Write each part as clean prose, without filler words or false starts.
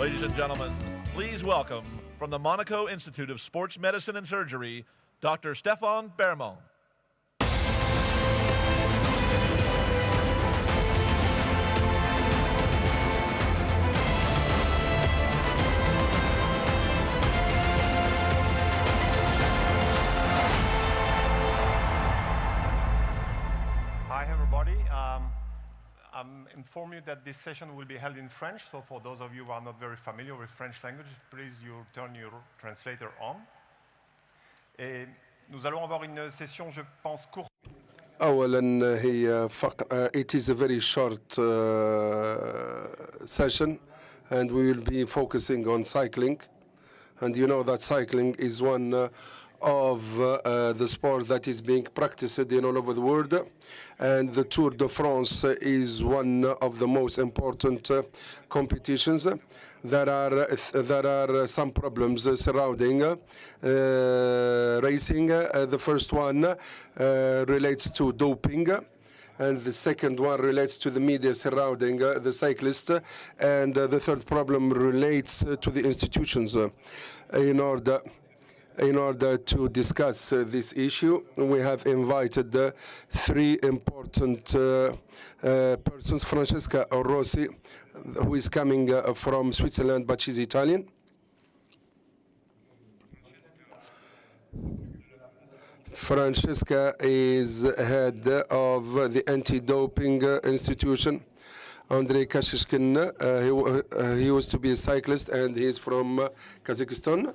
Ladies and gentlemen, please welcome from the Monaco Institute of Sports Medicine and Surgery, Dr. Stéphane BERMON. Hi everybody. I'm informed you that this session will be held in French, so for those of you who are not very familiar with French language, please you turn your translator on. Et nous allons avoir une session, je pense, courte. أولاً هي it is a very short session, and we will be focusing on cycling. And you know that cycling is one of the sport that is being practiced in all over the world, and the Tour de France is one of the most important competitions. There are some problems surrounding racing. The first one relates to doping, and the second one relates to the media surrounding the cyclist, and the third problem relates to the institutions. In order to discuss this issue, we have invited three important persons. Francesca ROSSI, who is coming from Switzerland, but she's Italian. Francesca is head of the Antidoping institution. Andrey KASHECHKIN, he used to be a cyclist, and he's from Kazakhstan.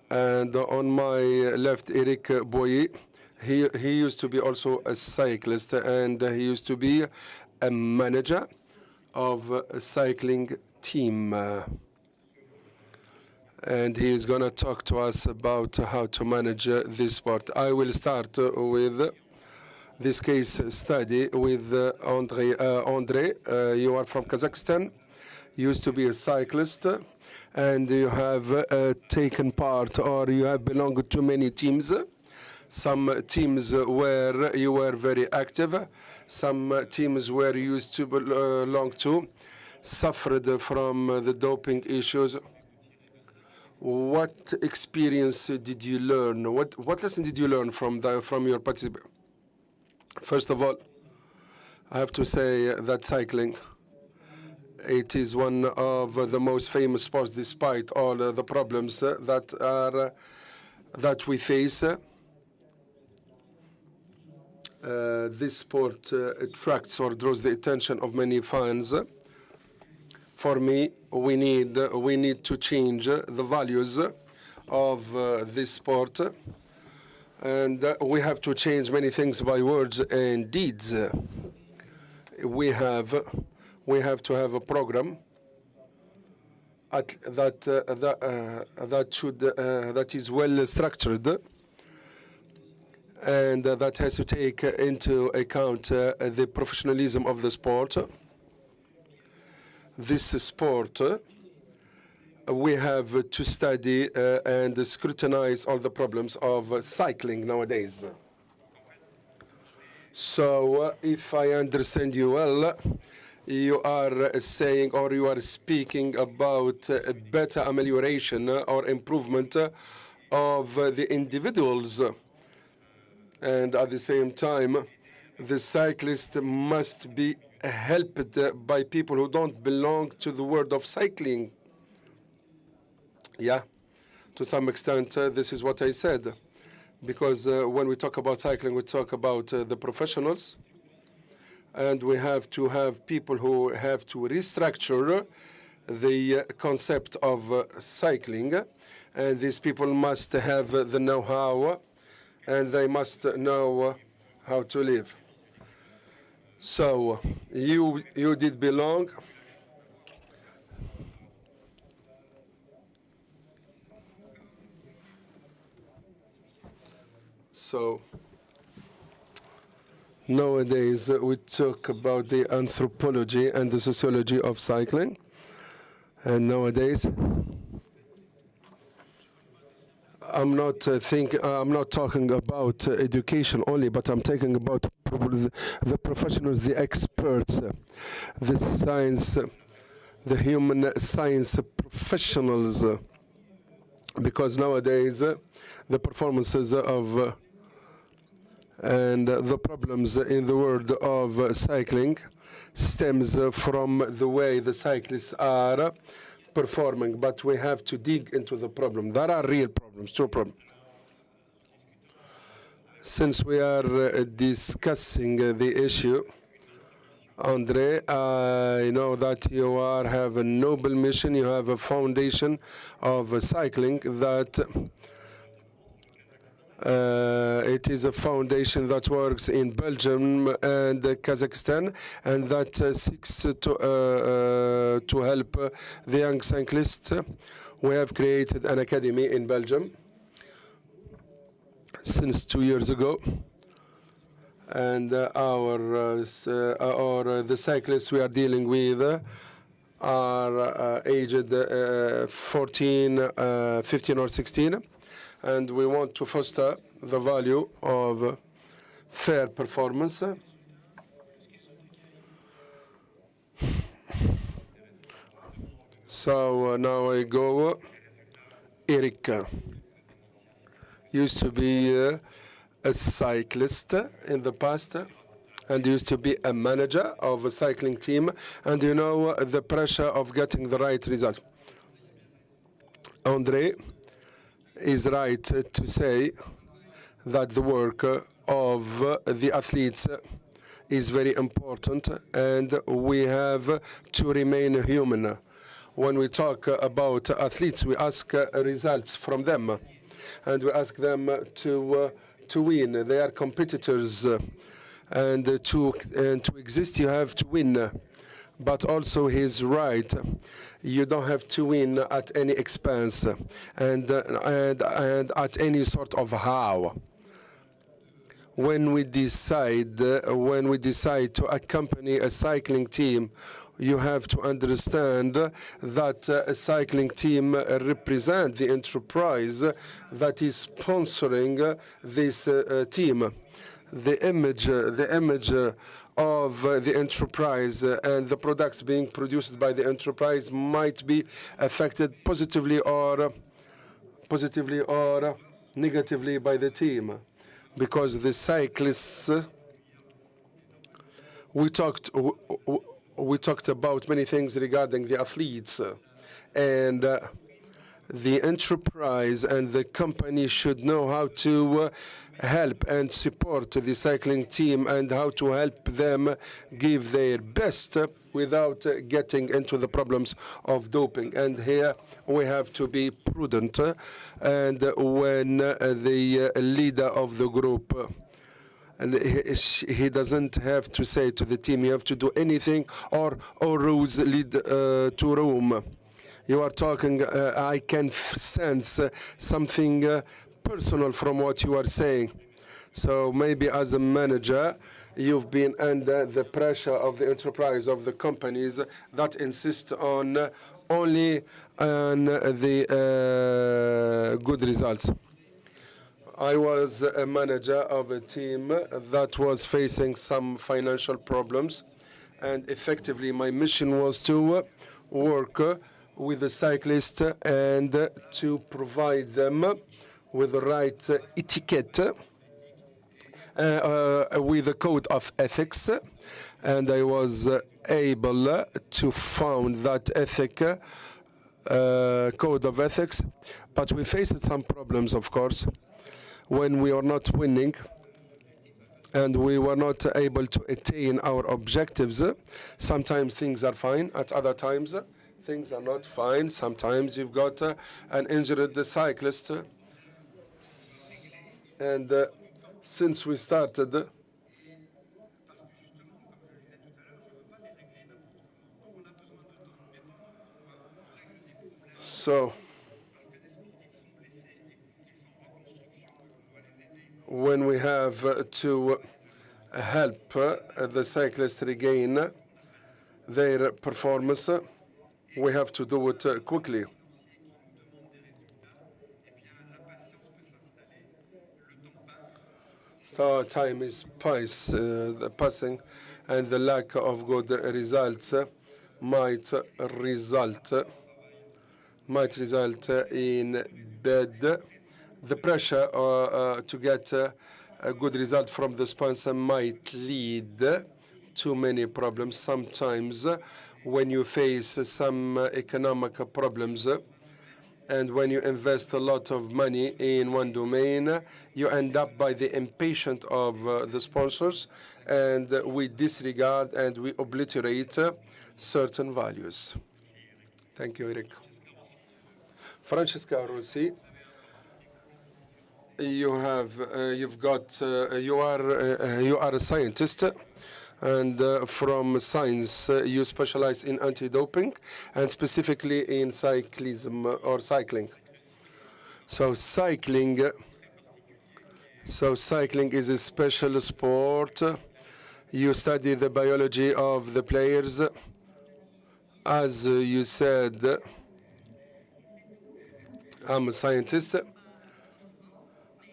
And on my left, Eric Boyer, he used to be also a cyclist, and he used to be a manager of a cycling team. And he is going to talk to us about how to manage this sport. I will start with this case study with Andrey. Andrey, you are from Kazakhstan, used to be a cyclist, and you have taken part, or you have belonged to many teams. Some teams where you were very active, some teams where you used to belong to suffered from the doping issues. What experience did you learn? What lesson did you learn from your participation? First of all, I have to say that cycling, it is one of the most famous sports, despite all the problems that we face. This sport attracts or draws the attention of many fans. For me, we need to change the values of this sport, and we have to change many things by words and deeds. We have to have a program that is well structured, and that has to take into account the professionalism of the sport. This sport, we have to study and scrutinize all the problems of cycling nowadays. So, if I understand you well, you are saying, or you are speaking about a better amelioration or improvement of the individuals. And at the same time, the cyclist must be helped by people who don't belong to the world of cycling. Yeah, to some extent, this is what I said. Because when we talk about cycling, we talk about the professionals. And we have to have people who have to restructure the concept of cycling. And these people must have the know-how, and they must know how to live. So you did belong. So nowadays we talk about the anthropology and the sociology of cycling. And nowadays I'm not talking about education only, but I'm talking about probably the professionals, the experts, the science, the human science professionals, because nowadays the performances of and the problems in the world of cycling stems from the way the cyclists are performing, but we have to dig into the problem. There are real problems, true problems. Since we are discussing the issue, Andrey, I know that you have a noble mission. You have a foundation of cycling that it is a foundation that works in Belgium and Kazakhstan, and that seeks to help the young cyclists. We have created an academy in Belgium since 2 years ago, and the cyclists we are dealing with are aged 14, 15 or 16, and we want to foster the value of fair performance. So now I go. Eric used to be a cyclist in the past, and used to be a manager of a cycling team, and you know the pressure of getting the right result. Andrey is right to say that the work of the athletes is very important, and we have to remain human. When we talk about athletes, we ask results from them, and we ask them to win. They are competitors, and to exist, you have to win. But also, he's right. You don't have to win at any expense, and at any sort of how. When we decide to accompany a cycling team, you have to understand that a cycling team represents the enterprise that is sponsoring this team. The image of the enterprise and the products being produced by the enterprise might be affected positively or negatively by the team, because the cyclists, we talked about many things regarding the athletes, and the enterprise and the company should know how to help and support the cycling team, and how to help them give their best without getting into the problems of doping. And here we have to be prudent, and when the leader of the group, and he doesn't have to say to the team, you have to do anything, or rules lead to Rome. You are talking, I can sense something personal from what you are saying. So maybe as a manager, you've been under the pressure of the enterprise, of the companies that insist on only on the good results. I was a manager of a team that was facing some financial problems, and effectively my mission was to work with the cyclists and to provide them with the right etiquette, with a code of ethics, and I was able to found that code of ethics. But we faced some problems, of course, when we are not winning and we were not able to attain our objectives. Sometimes things are fine, at other times things are not fine. Sometimes you've got an injured cyclist, and since we started, so when we have to help the cyclists regain their performance, we have to do it quickly. time is passing, and the lack of good results might result in bad. The pressure to get a good result from the sponsor might lead to many problems. Sometimes when you face some economic problems and when you invest a lot of money in one domain, you end up by the impatient of the sponsors, and we disregard and we obliterate certain values. Thank you, Eric. Francesca Rossi, you are a scientist, and from science you specialize in anti-doping and specifically in cyclism or cycling. So cycling is a special sport. You study the biology of the players. As you said, I'm a scientist.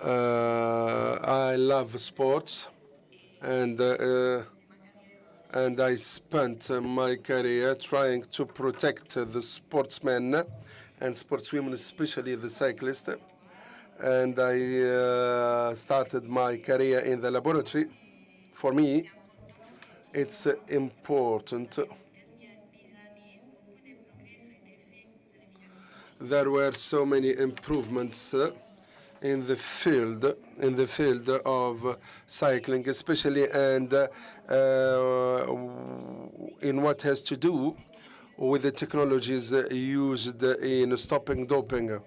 I love sports, and I spent my career trying to protect the sportsmen and sportswomen, especially the cyclists. And I started my career in the laboratory. For me, it's important. There were so many improvements in the field of cycling, especially, and in what has to do with the technologies used in stopping doping.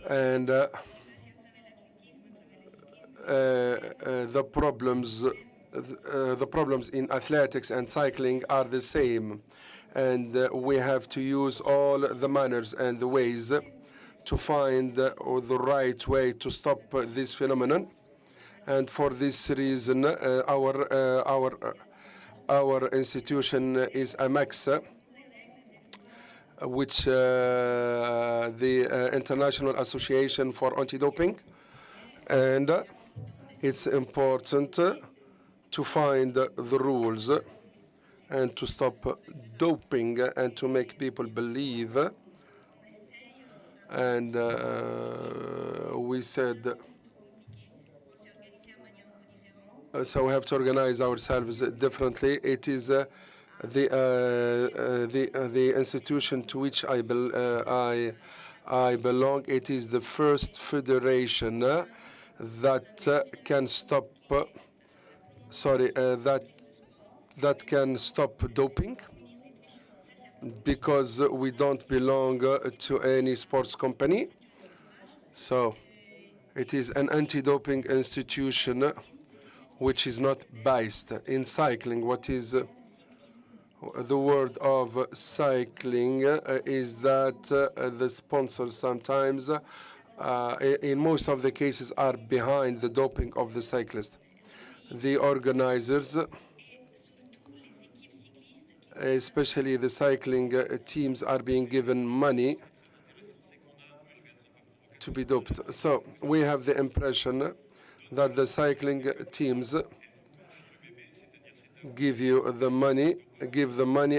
And the problems in athletics and cycling are the same, and we have to use all the manners and the ways to find the right way to stop this phenomenon. And for this reason, our institution is AMEX, which the International Association for Anti-Doping, and it's important to find the rules and to stop doping and to make people believe. And we said, so we have to organize ourselves differently. It is the institution to which I belong. It is the first federation that can stop. That can stop doping, because we don't belong to any sports company. So it is an anti-doping institution which is not based in cycling. What is the word of cycling is that the sponsors sometimes, in most of the cases, are behind the doping of the cyclist. The organizers, especially the cycling teams, are being given money to be doped. So we have the impression that the cycling teams give the money,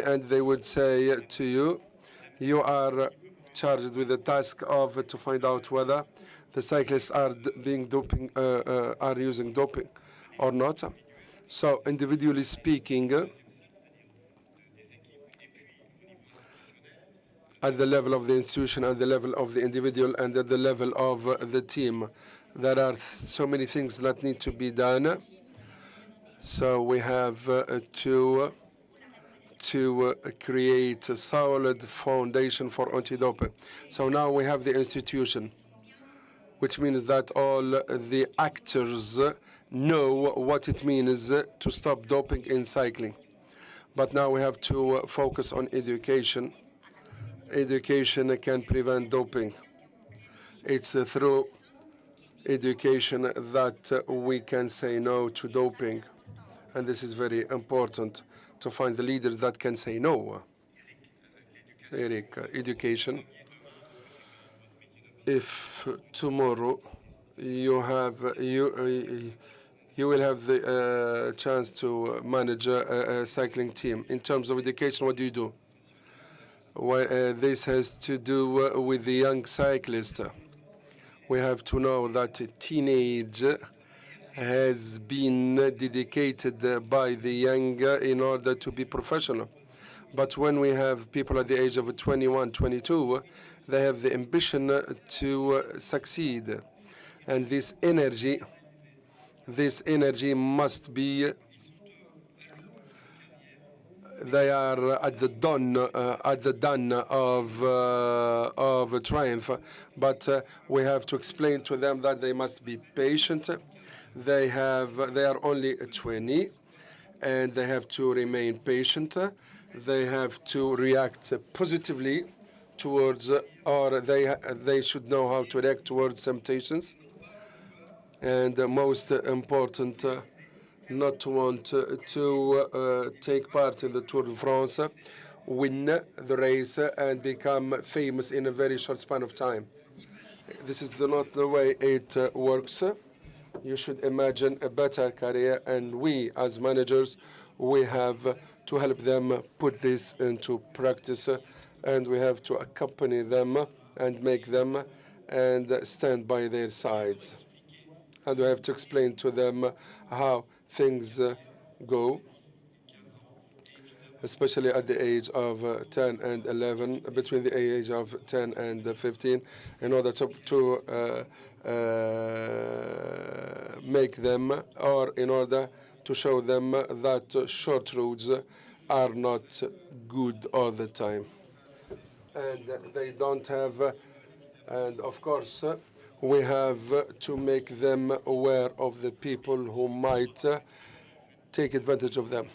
and they would say to you, you are charged with the task of to find out whether the cyclists are are using doping or not. So individually speaking, at the level of the institution, at the level of the individual, and at the level of the team, there are so many things that need to be done. So we have to create a solid foundation for anti-doping. So now we have the institution, which means that all the actors know what it means to stop doping in cycling. But now we have to focus on education. Education can prevent doping. It's through education that we can say no to doping. And this is very important, to find the leaders that can say no. Eric, education. If tomorrow you will have the chance to manage a cycling team. In terms of education, what do you do? Well, this has to do with the young cyclist. We have to know that teenage has been dedicated by the young in order to be professional. But when we have people at the age of 21, 22, they have the ambition to succeed. And this energy must be, they are at the dawn of a triumph. But we have to explain to them that they must be patient. They are only 20, and they have to remain patient. They have to react positively towards, or they should know how to react towards temptations. And most important, not to want to take part in the Tour de France, win the race, and become famous in a very short span of time. This is not the way it works. You should imagine a better career, and we, as managers, we have to help them put this into practice, and we have to accompany them and make them and stand by their sides. And we have to explain to them how things go, especially at the age of 10 and 11, between the age of 10 and 15, in order to make them, or in order to show them that short roads are not good all the time. And they don't have, and of course, we have to make them aware of the people who might take advantage of them.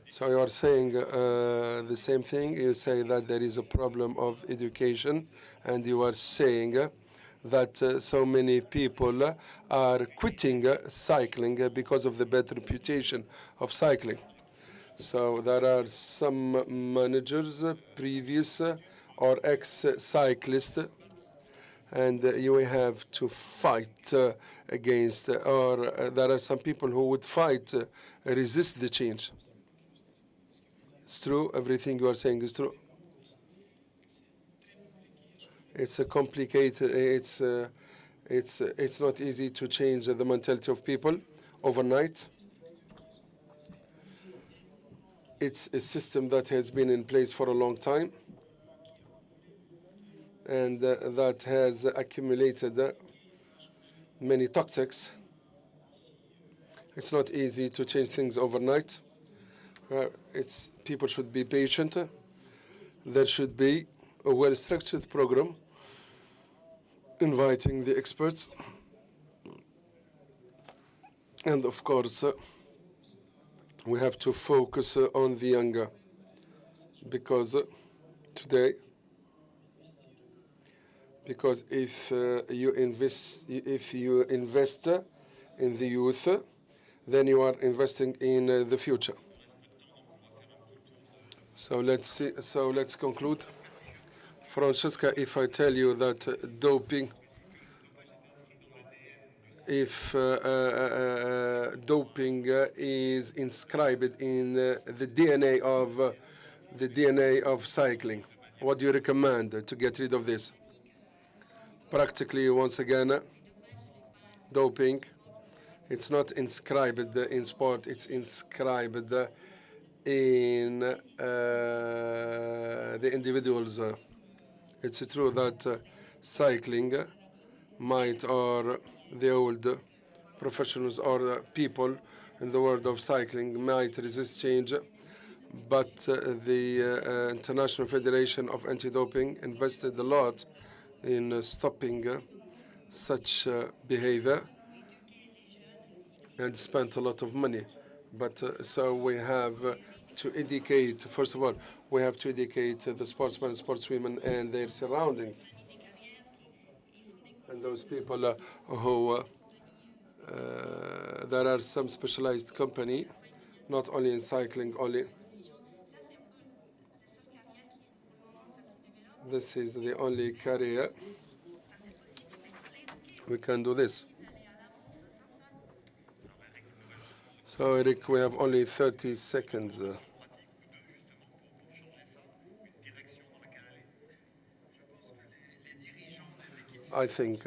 So you are saying the same thing. You say that there is a problem of education, and you are saying that so many people are quitting cycling because of the bad reputation of cycling. So there are some managers, previous or ex-cyclists, and you have to fight against, or there are some people who would fight, resist the change. It's true, everything you are saying is true. It's a complicated, it's not easy to change the mentality of people overnight. It's a system that has been in place for a long time, and that has accumulated many toxics. It's not easy to change things overnight. People should be patient. There should be a well-structured program inviting the experts. And of course, we have to focus on the younger, because today, because if you invest in the youth, then you are investing in the future. So let's see. So let's conclude. Francesca, if I tell you that doping, if doping is inscribed in the DNA of cycling, what do you recommend to get rid of this? Practically, once again, doping, it's not inscribed in sport, it's inscribed in the individuals. It's true that cycling might, or the old professionals or people in the world of cycling might resist change, but the International Federation of Antidoping invested a lot in stopping such behavior and spent a lot of money. But so we have to educate, first of all, we have to educate the sportsmen and sportswomen and their surroundings. And those people who, there are some specialized company, not only in cycling only. This is the only career we can do this. So, Eric, we have only 30 seconds. I think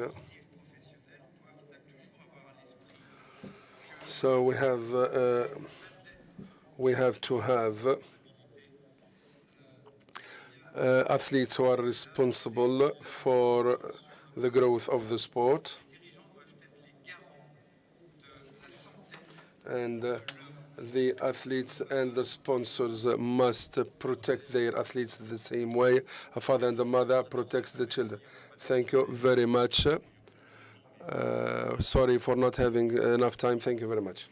so. We have to have athletes who are responsible for the growth of the sport, and the athletes and the sponsors must protect their athletes the same way a father and a mother protects the children. Thank you very much. Sorry for not having enough time. Thank you very much.